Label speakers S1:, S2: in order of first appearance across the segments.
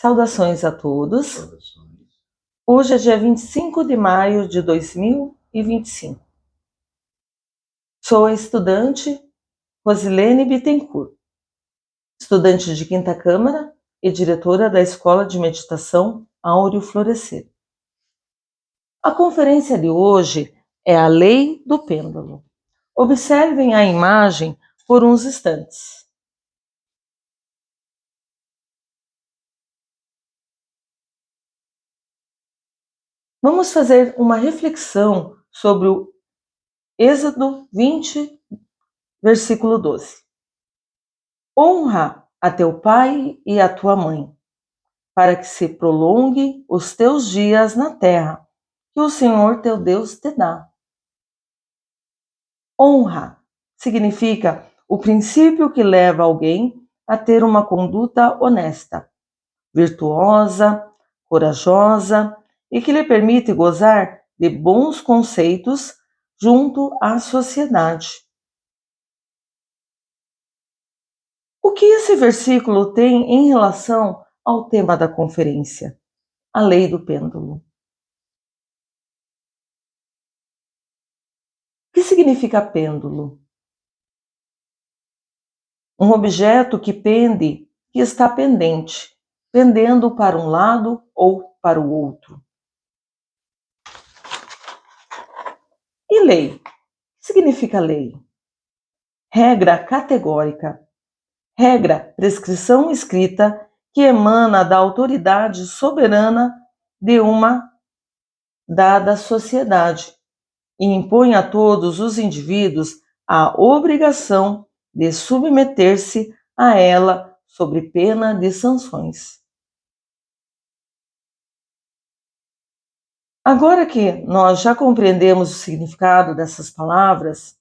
S1: Saudações a todos.
S2: Saudações.
S1: Hoje é dia 25 de maio de 2025. Sou a estudante Rosilene Bittencourt, estudante de quinta câmara e diretora da Escola de Meditação Áureo Florescer. A conferência de hoje é a Lei do Pêndulo. Observem a imagem por uns instantes. Vamos fazer uma reflexão sobre o Êxodo 20, versículo 12. Honra a teu pai e a tua mãe, para que se prolongue os teus dias na terra, que o Senhor teu Deus te dá. Honra significa o princípio que leva alguém a ter uma conduta honesta, virtuosa, corajosa e que lhe permite gozar de bons conceitos junto à sociedade. O que esse versículo tem em relação ao tema da conferência? A lei do pêndulo. O que significa pêndulo? Um objeto que pende, que está pendente, pendendo para um lado ou para o outro. E lei? O que significa lei? Regra categórica. Regra, prescrição escrita que emana da autoridade soberana de uma dada sociedade e impõe a todos os indivíduos a obrigação de submeter-se a ela sob pena de sanções. Agora que nós já compreendemos o significado dessas palavras,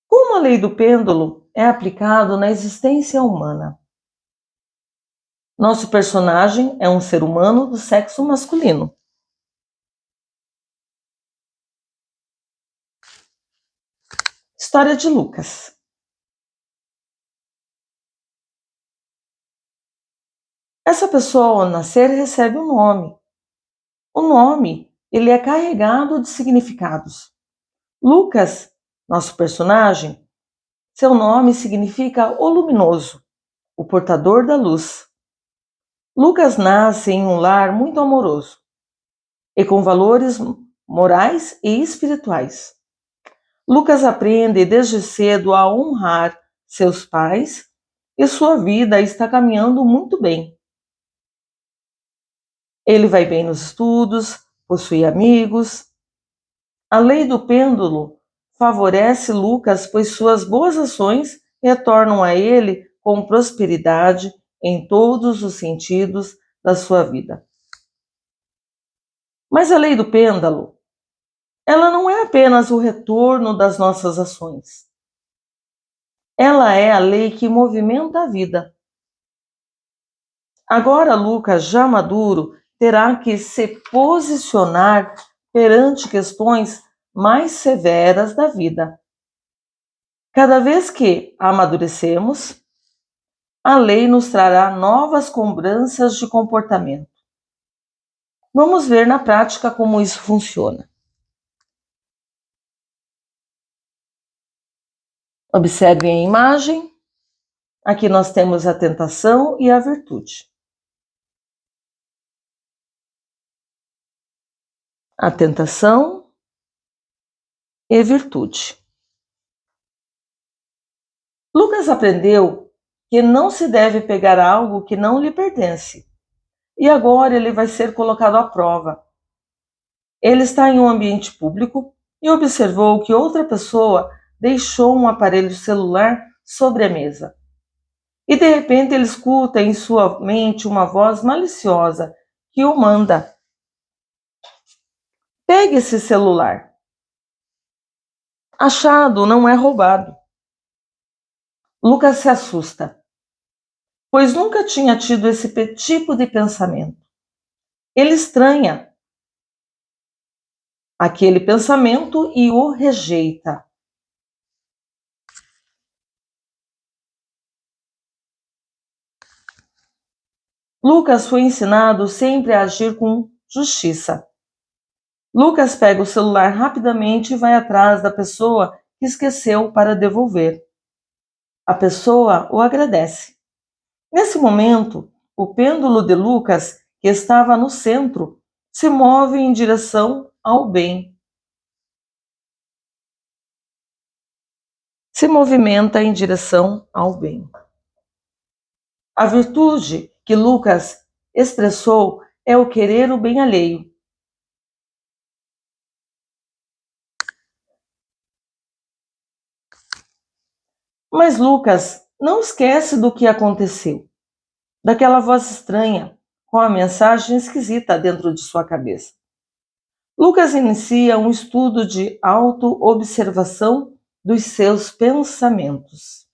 S1: como a lei do pêndulo é aplicada na existência humana? Nosso personagem é um ser humano do sexo masculino. História de Lucas. Essa pessoa, ao nascer, recebe um nome. O nome, ele é carregado de significados. Lucas, nosso personagem, seu nome significa o luminoso, o portador da luz. Lucas nasce em um lar muito amoroso e com valores morais e espirituais. Lucas aprende desde cedo a honrar seus pais e sua vida está caminhando muito bem. Ele vai bem nos estudos, possui amigos. A lei do pêndulo favorece Lucas, pois suas boas ações retornam a ele com prosperidade em todos os sentidos da sua vida. Mas a lei do pêndulo, ela não é apenas o retorno das nossas ações. Ela é a lei que movimenta a vida. Agora Lucas, já maduro, terá que se posicionar perante questões mais severas da vida. Cada vez que amadurecemos, a lei nos trará novas cobranças de comportamento. Vamos ver na prática como isso funciona. Observem a imagem. Aqui nós temos a tentação e a virtude. A tentação e virtude. Lucas aprendeu que não se deve pegar algo que não lhe pertence. E agora ele vai ser colocado à prova. Ele está em um ambiente público e observou que outra pessoa deixou um aparelho celular sobre a mesa. E de repente ele escuta em sua mente uma voz maliciosa que o manda: pegue esse celular. Achado não é roubado. Lucas se assusta, pois nunca tinha tido esse tipo de pensamento. Ele estranha aquele pensamento e o rejeita. Lucas foi ensinado sempre a agir com justiça. Lucas pega o celular rapidamente e vai atrás da pessoa que esqueceu para devolver. A pessoa o agradece. Nesse momento, o pêndulo de Lucas, que estava no centro, se move em direção ao bem. Se movimenta em direção ao bem. A virtude que Lucas expressou é o querer o bem alheio. Mas Lucas não esquece do que aconteceu, daquela voz estranha, com a mensagem esquisita dentro de sua cabeça. Lucas inicia um estudo de autoobservação dos seus pensamentos.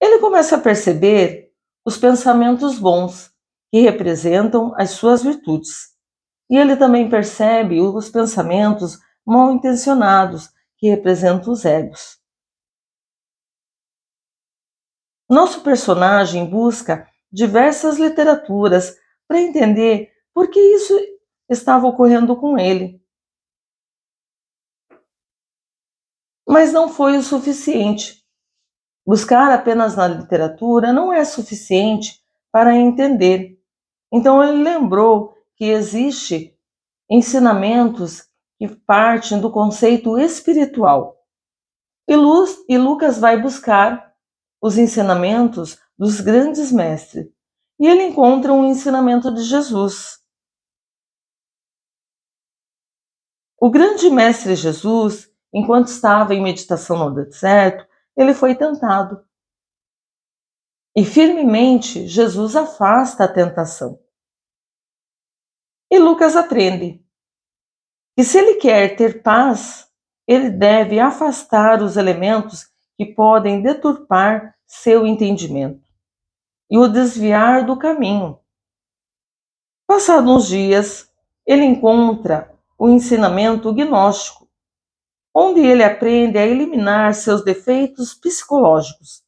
S1: Ele começa a perceber os pensamentos bons, que representam as suas virtudes. E ele também percebe os pensamentos mal intencionados, que representam os egos. Nosso personagem busca diversas literaturas para entender por que isso estava ocorrendo com ele. Mas não foi o suficiente. Buscar apenas na literatura não é suficiente para entender. Então ele lembrou que existe ensinamentos que partem do conceito espiritual. E Lucas vai buscar os ensinamentos dos grandes mestres. E ele encontra um ensinamento de Jesus. O grande mestre Jesus, enquanto estava em meditação no deserto, ele foi tentado. E firmemente Jesus afasta a tentação. E Lucas aprende que se ele quer ter paz, ele deve afastar os elementos que podem deturpar seu entendimento e o desviar do caminho. Passados uns dias, ele encontra o ensinamento gnóstico, onde ele aprende a eliminar seus defeitos psicológicos,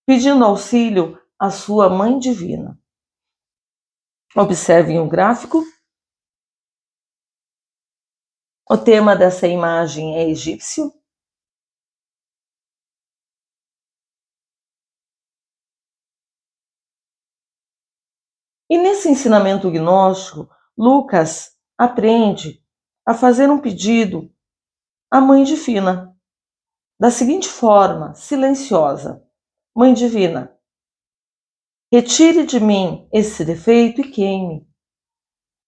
S1: pedindo auxílio à sua Mãe Divina. Observem o gráfico. O tema dessa imagem é egípcio. E nesse ensinamento gnóstico, Lucas aprende a fazer um pedido à Mãe Divina, da seguinte forma, silenciosa: Mãe Divina, retire de mim esse defeito e queime.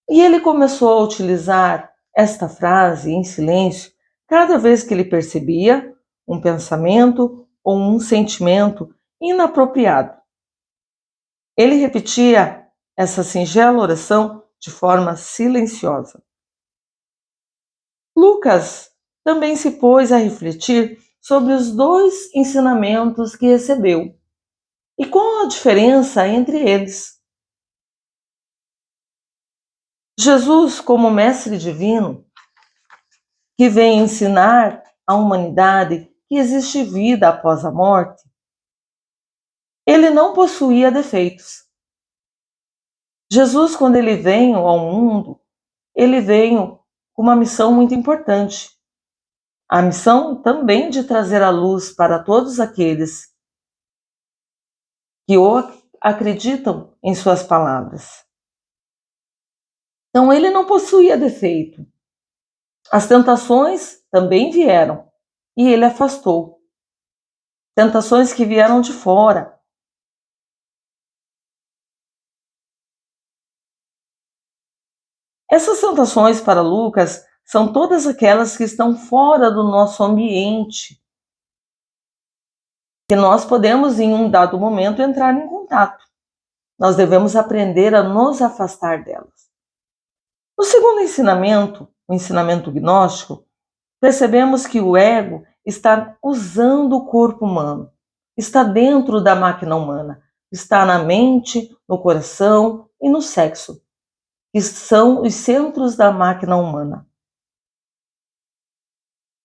S1: E ele começou a utilizar esta frase em silêncio cada vez que ele percebia um pensamento ou um sentimento inapropriado. Ele repetia essa singela oração de forma silenciosa. Lucas também se pôs a refletir sobre os dois ensinamentos que recebeu e qual a diferença entre eles. Jesus, como mestre divino, que vem ensinar à humanidade que existe vida após a morte, ele não possuía defeitos. Jesus, quando ele veio ao mundo, ele veio com uma missão muito importante. A missão também de trazer a luz para todos aqueles que acreditam em suas palavras. Então ele não possuía defeito. As tentações também vieram e ele afastou. Tentações que vieram de fora. Essas tentações para Lucas são todas aquelas que estão fora do nosso ambiente, que nós podemos em um dado momento entrar em contato. Nós devemos aprender a nos afastar delas. No segundo ensinamento, o ensinamento gnóstico, percebemos que o ego está usando o corpo humano, está dentro da máquina humana, está na mente, no coração e no sexo, que são os centros da máquina humana.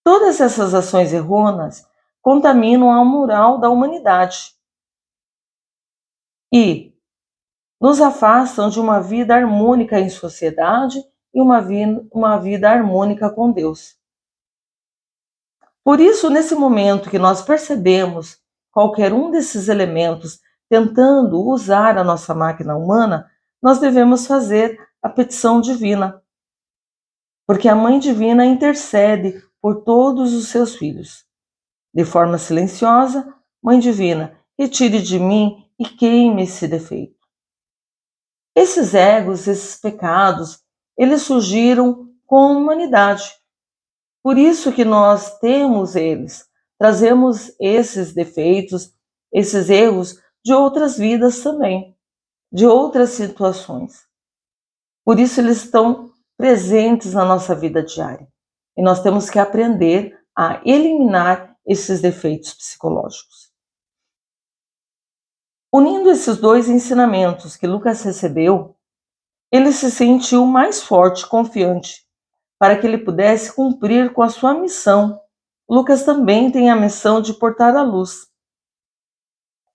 S1: Todas essas ações errôneas contaminam a moral da humanidade e nos afastam de uma vida harmônica em sociedade e uma vida harmônica com Deus. Por isso, nesse momento que nós percebemos qualquer um desses elementos tentando usar a nossa máquina humana, nós devemos fazer a petição divina, porque a Mãe Divina intercede por todos os seus filhos. De forma silenciosa, Mãe Divina, retire de mim e queime esse defeito. Esses egos, esses pecados, eles surgiram com a humanidade. Por isso que nós temos eles, trazemos esses defeitos, esses erros de outras vidas também, de outras situações. Por isso eles estão presentes na nossa vida diária. E nós temos que aprender a eliminar esses defeitos psicológicos. Unindo esses dois ensinamentos que Lucas recebeu, ele se sentiu mais forte e confiante para que ele pudesse cumprir com a sua missão. Lucas também tem a missão de portar a luz.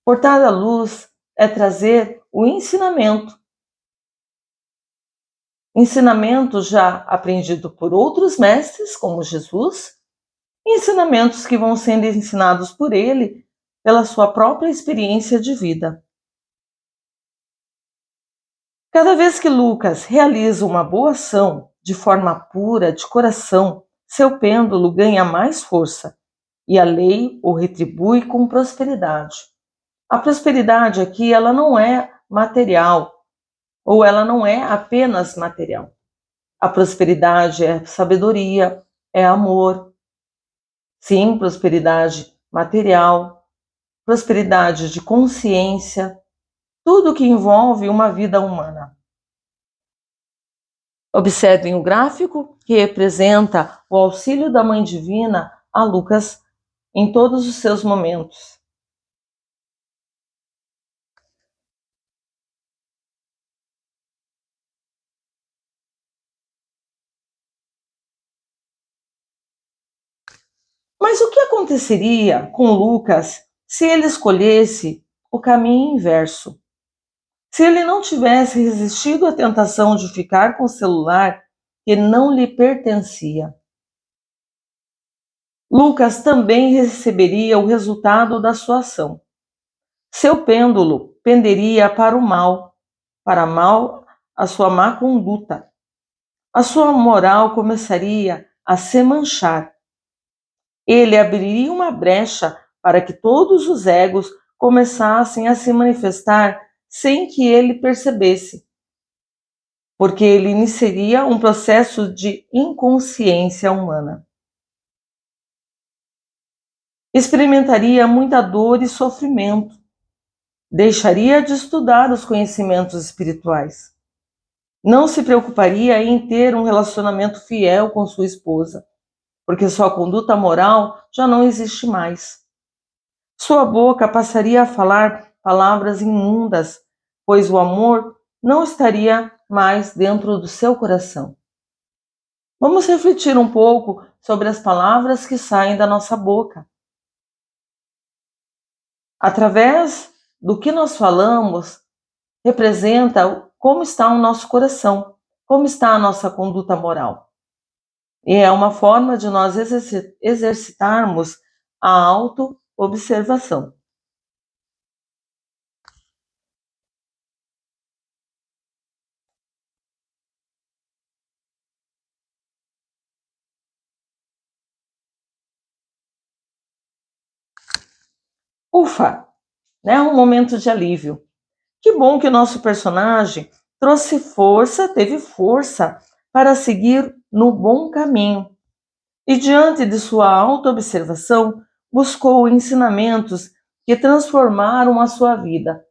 S1: Portar a luz é trazer o ensinamento. Ensinamento já aprendido por outros mestres, como Jesus, e ensinamentos que vão sendo ensinados por ele pela sua própria experiência de vida. Cada vez que Lucas realiza uma boa ação de forma pura, de coração, seu pêndulo ganha mais força e a lei o retribui com prosperidade. A prosperidade aqui, ela não é material, ou ela não é apenas material. A prosperidade é sabedoria, é amor. Sim, prosperidade material, prosperidade de consciência, tudo que envolve uma vida humana. Observem o gráfico que representa o auxílio da Mãe Divina a Lucas em todos os seus momentos. Mas o que aconteceria com Lucas se ele escolhesse o caminho inverso? Se ele não tivesse resistido à tentação de ficar com o celular que não lhe pertencia? Lucas também receberia o resultado da sua ação. Seu pêndulo penderia para mal a sua má conduta. A sua moral começaria a se manchar. Ele abriria uma brecha para que todos os egos começassem a se manifestar sem que ele percebesse, porque ele iniciaria um processo de inconsciência humana. Experimentaria muita dor e sofrimento, deixaria de estudar os conhecimentos espirituais, não se preocuparia em ter um relacionamento fiel com sua esposa, porque sua conduta moral já não existe mais. Sua boca passaria a falar palavras imundas, pois o amor não estaria mais dentro do seu coração. Vamos refletir um pouco sobre as palavras que saem da nossa boca. Através do que nós falamos, representa como está o nosso coração, como está a nossa conduta moral. E é uma forma de nós exercitarmos a auto-observação. Ufa, né? Um momento de alívio. Que bom que o nosso personagem trouxe força, teve força para seguir no bom caminho. E diante de sua autoobservação, buscou ensinamentos que transformaram a sua vida,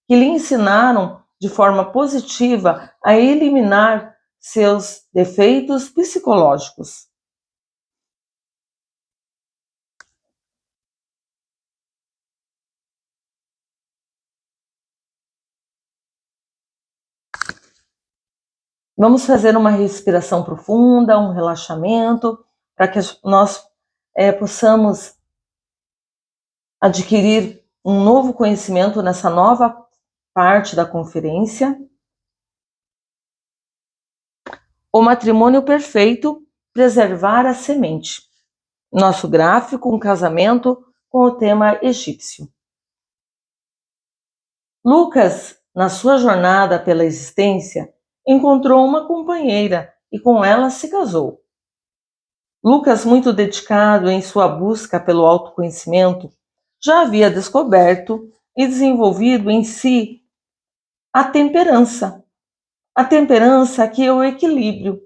S1: que lhe ensinaram de forma positiva a eliminar seus defeitos psicológicos. Vamos fazer uma respiração profunda, um relaxamento, para que nós possamos adquirir um novo conhecimento nessa nova parte da conferência. O matrimônio perfeito, preservar a semente. Nosso gráfico, um casamento com o tema egípcio. Lucas, na sua jornada pela existência, encontrou uma companheira e com ela se casou. Lucas, muito dedicado em sua busca pelo autoconhecimento, já havia descoberto e desenvolvido em si a temperança. A temperança que é o equilíbrio,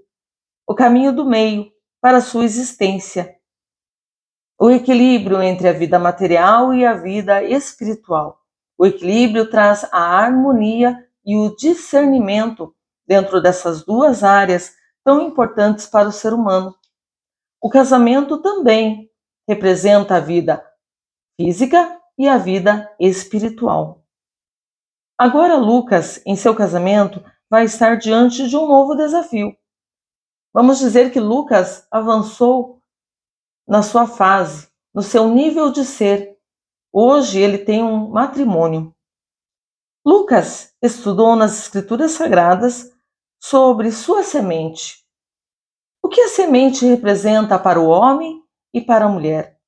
S1: o caminho do meio para a sua existência. O equilíbrio entre a vida material e a vida espiritual. O equilíbrio traz a harmonia e o discernimento dentro dessas duas áreas tão importantes para o ser humano. O casamento também representa a vida física e a vida espiritual. Agora, Lucas, em seu casamento, vai estar diante de um novo desafio. Vamos dizer que Lucas avançou na sua fase, no seu nível de ser. Hoje ele tem um matrimônio. Lucas estudou nas Escrituras Sagradas sobre sua semente. O que a semente representa para o homem e para a mulher?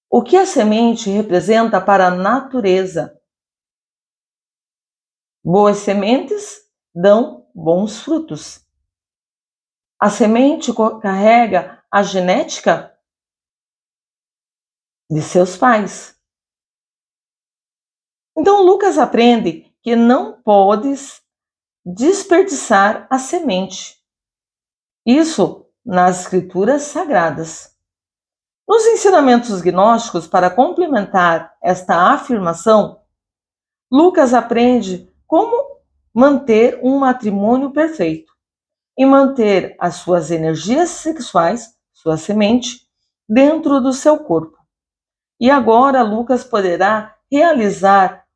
S1: O que a semente representa para a natureza? Boas sementes dão bons frutos. A semente carrega a genética de seus pais. Então Lucas aprende que não podes desperdiçar a semente. Isso nas Escrituras Sagradas. Nos ensinamentos gnósticos, para complementar esta afirmação, Lucas aprende como manter um matrimônio perfeito e manter as suas energias sexuais, sua semente, dentro do seu corpo. E agora Lucas poderá realizar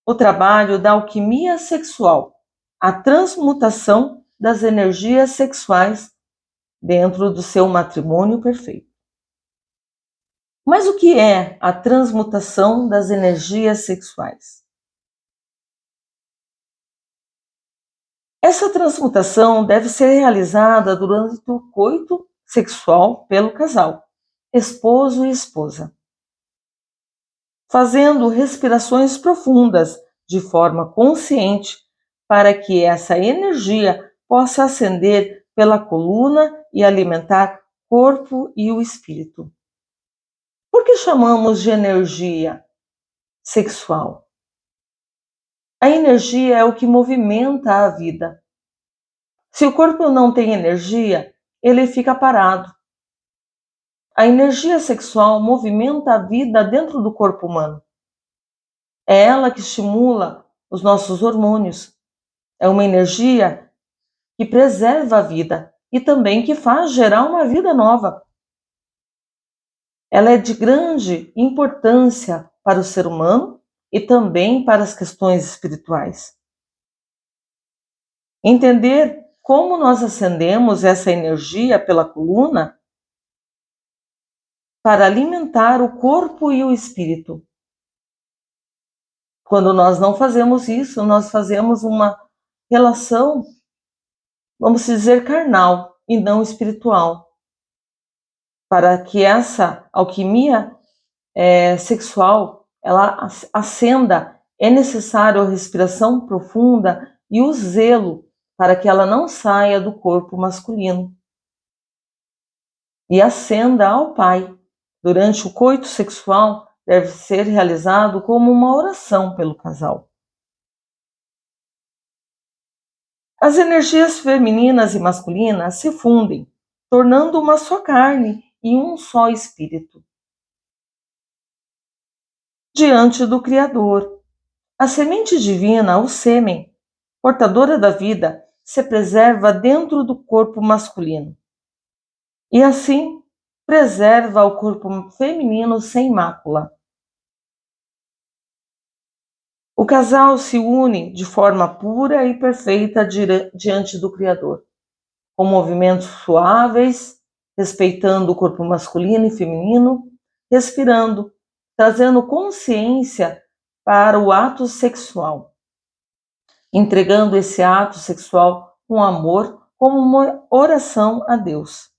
S1: o trabalho da alquimia sexual, a transmutação das energias sexuais dentro do seu matrimônio perfeito. Mas o que é a transmutação das energias sexuais? Essa transmutação deve ser realizada durante o coito sexual pelo casal, esposo e esposa, fazendo respirações profundas de forma consciente para que essa energia possa ascender pela coluna e alimentar o corpo e o espírito. Por que chamamos de energia sexual? A energia é o que movimenta a vida. Se o corpo não tem energia, ele fica parado. A energia sexual movimenta a vida dentro do corpo humano. É ela que estimula os nossos hormônios. É uma energia que preserva a vida e também que faz gerar uma vida nova. Ela é de grande importância para o ser humano e também para as questões espirituais. Entender como nós acendemos essa energia pela coluna para alimentar o corpo e o espírito. Quando nós não fazemos isso, nós fazemos uma relação, vamos dizer, carnal e não espiritual. Para que essa alquimia sexual ela acenda, é necessário a respiração profunda e o zelo para que ela não saia do corpo masculino e acenda ao Pai. Durante o coito sexual, deve ser realizado como uma oração pelo casal. As energias femininas e masculinas se fundem, tornando uma só carne e um só espírito. Diante do Criador, a semente divina, o sêmen, portadora da vida, se preserva dentro do corpo masculino. E assim, preserva o corpo feminino sem mácula. O casal se une de forma pura e perfeita diante do Criador, com movimentos suaves respeitando o corpo masculino e feminino, respirando, trazendo consciência para o ato sexual, entregando esse ato sexual com amor, como uma oração a Deus.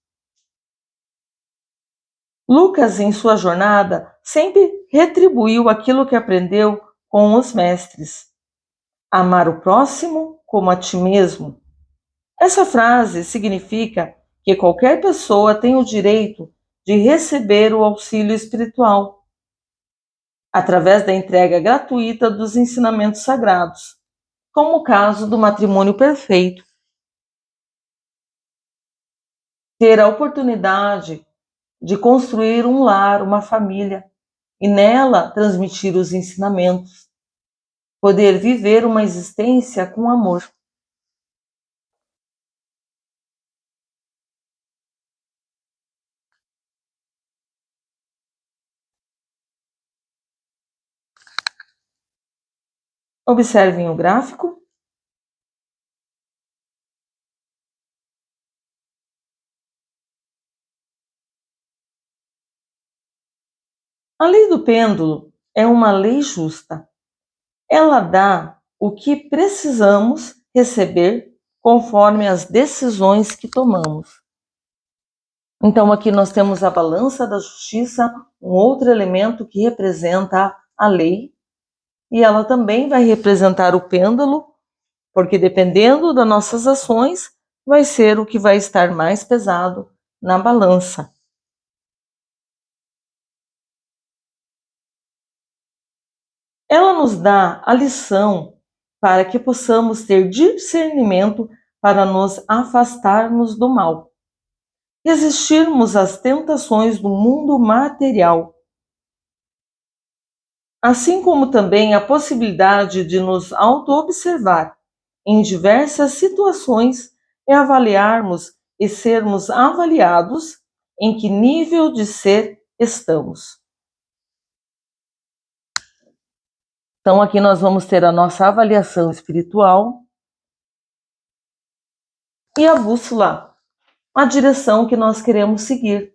S1: Lucas, em sua jornada, sempre retribuiu aquilo que aprendeu com os mestres: amar o próximo como a ti mesmo. Essa frase significa que qualquer pessoa tem o direito de receber o auxílio espiritual através da entrega gratuita dos ensinamentos sagrados, como o caso do matrimônio perfeito. Ter a oportunidade de construir um lar, uma família, e nela transmitir os ensinamentos. Poder viver uma existência com amor. Observem o gráfico. A lei do pêndulo é uma lei justa. Ela dá o que precisamos receber conforme as decisões que tomamos. Então, aqui nós temos a balança da justiça, um outro elemento que representa a lei, e ela também vai representar o pêndulo, porque dependendo das nossas ações, vai ser o que vai estar mais pesado na balança. Ela nos dá a lição para que possamos ter discernimento para nos afastarmos do mal, resistirmos às tentações do mundo material, assim como também a possibilidade de nos auto-observar em diversas situações e avaliarmos e sermos avaliados em que nível de ser estamos. Então, aqui nós vamos ter a nossa avaliação espiritual e a bússola, a direção que nós queremos seguir,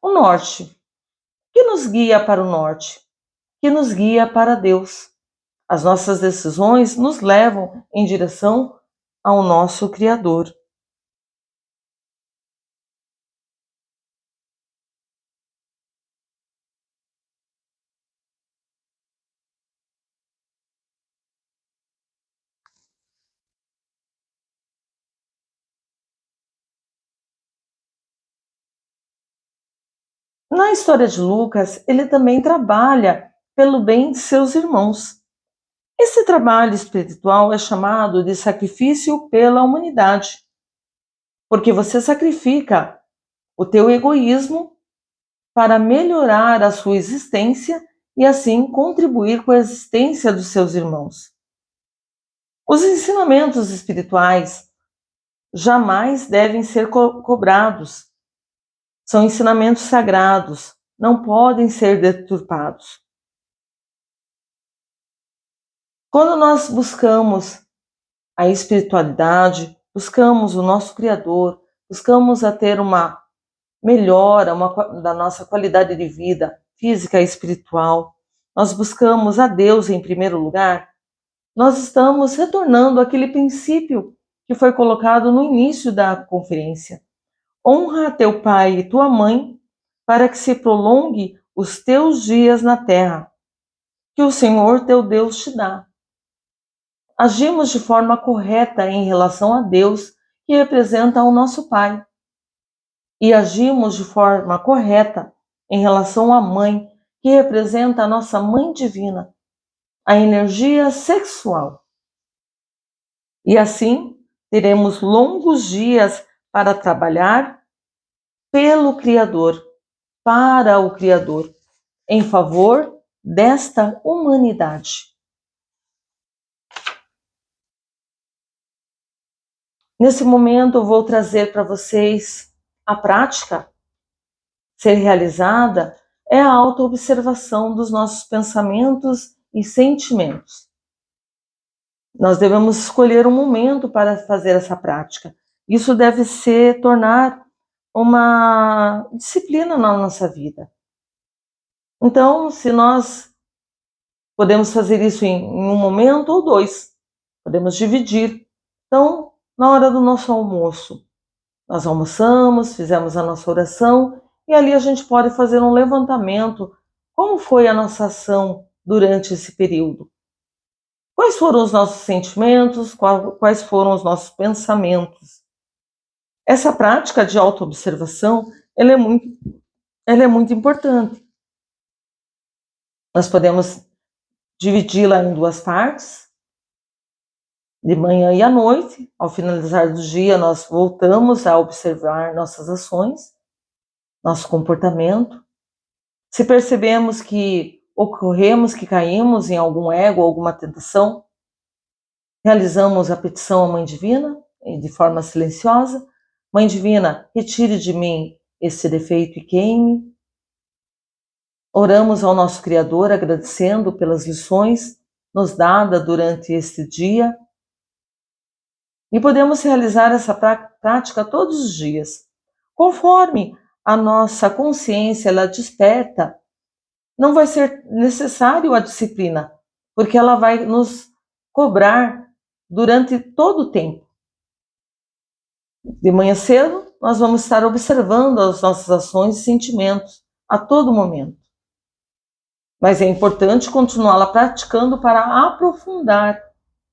S1: o norte, que nos guia para o norte, que nos guia para Deus. As nossas decisões nos levam em direção ao nosso Criador. Na história de Lucas, ele também trabalha pelo bem de seus irmãos. Esse trabalho espiritual é chamado de sacrifício pela humanidade, porque você sacrifica o teu egoísmo para melhorar a sua existência e assim contribuir com a existência dos seus irmãos. Os ensinamentos espirituais jamais devem ser cobrados. São ensinamentos sagrados, não podem ser deturpados. Quando nós buscamos a espiritualidade, buscamos o nosso Criador, buscamos a ter uma melhora da nossa qualidade de vida física e espiritual, nós buscamos a Deus em primeiro lugar, nós estamos retornando àquele princípio que foi colocado no início da conferência. Honra teu pai e tua mãe para que se prolongue os teus dias na terra, que o Senhor teu Deus te dá. Agimos de forma correta em relação a Deus, que representa o nosso Pai. E agimos de forma correta em relação à Mãe, que representa a nossa Mãe Divina, a energia sexual. E assim teremos longos dias para trabalhar pelo Criador, para o Criador, em favor desta humanidade. Nesse momento eu vou trazer para vocês a prática ser realizada é a autoobservação dos nossos pensamentos e sentimentos. Nós devemos escolher um momento para fazer essa prática. Isso deve se tornar uma disciplina na nossa vida. Então, se nós podemos fazer isso em um momento ou dois, podemos dividir. Então, na hora do nosso almoço, nós almoçamos, fizemos a nossa oração e ali a gente pode fazer um levantamento. Como foi a nossa ação durante esse período? Quais foram os nossos sentimentos? Quais foram os nossos pensamentos? Essa prática de autoobservação, ela é muito importante. Nós podemos dividi-la em duas partes, de manhã e à noite. Ao finalizar do dia, nós voltamos a observar nossas ações, nosso comportamento. Se percebemos que ocorremos, que caímos em algum ego, alguma tentação, realizamos a petição à Mãe Divina, de forma silenciosa. Mãe Divina, retire de mim esse defeito e queime. Oramos ao nosso Criador, agradecendo pelas lições nos dadas durante este dia. E podemos realizar essa prática todos os dias. Conforme a nossa consciência ela desperta, não vai ser necessário a disciplina, porque ela vai nos cobrar durante todo o tempo. De manhã cedo, nós vamos estar observando as nossas ações e sentimentos a todo momento. Mas é importante continuá-la praticando para aprofundar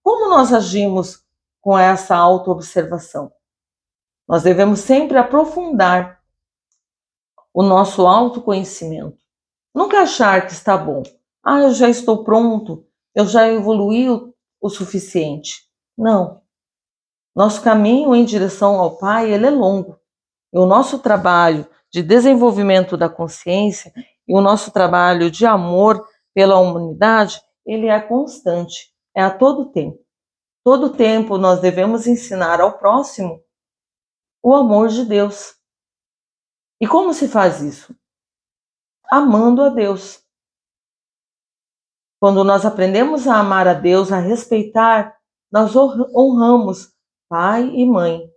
S1: como nós agimos com essa autoobservação. Nós devemos sempre aprofundar o nosso autoconhecimento. Nunca achar que está bom. Eu já estou pronto, eu já evoluí o suficiente. Não. Nosso caminho em direção ao Pai, ele é longo. E o nosso trabalho de desenvolvimento da consciência e o nosso trabalho de amor pela humanidade, ele é constante, é a todo tempo. Todo tempo nós devemos ensinar ao próximo o amor de Deus. E como se faz isso? Amando a Deus. Quando nós aprendemos a amar a Deus, a respeitar, nós honramos pai e mãe,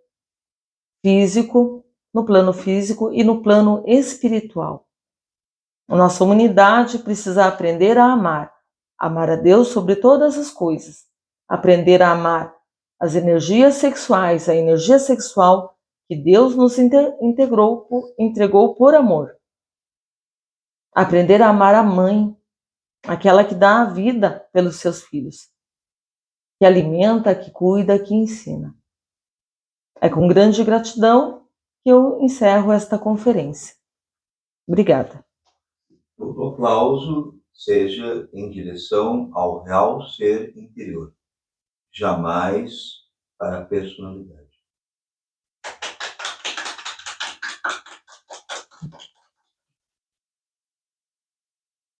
S1: no plano físico e no plano espiritual. A nossa humanidade precisa aprender a amar a Deus sobre todas as coisas, aprender a amar as energias sexuais, a energia sexual que Deus nos entregou por amor. Aprender a amar a mãe, aquela que dá a vida pelos seus filhos, que alimenta, que cuida, que ensina. É com grande gratidão que eu encerro esta conferência. Obrigada.
S2: O aplauso seja em direção ao real ser interior, jamais para a personalidade.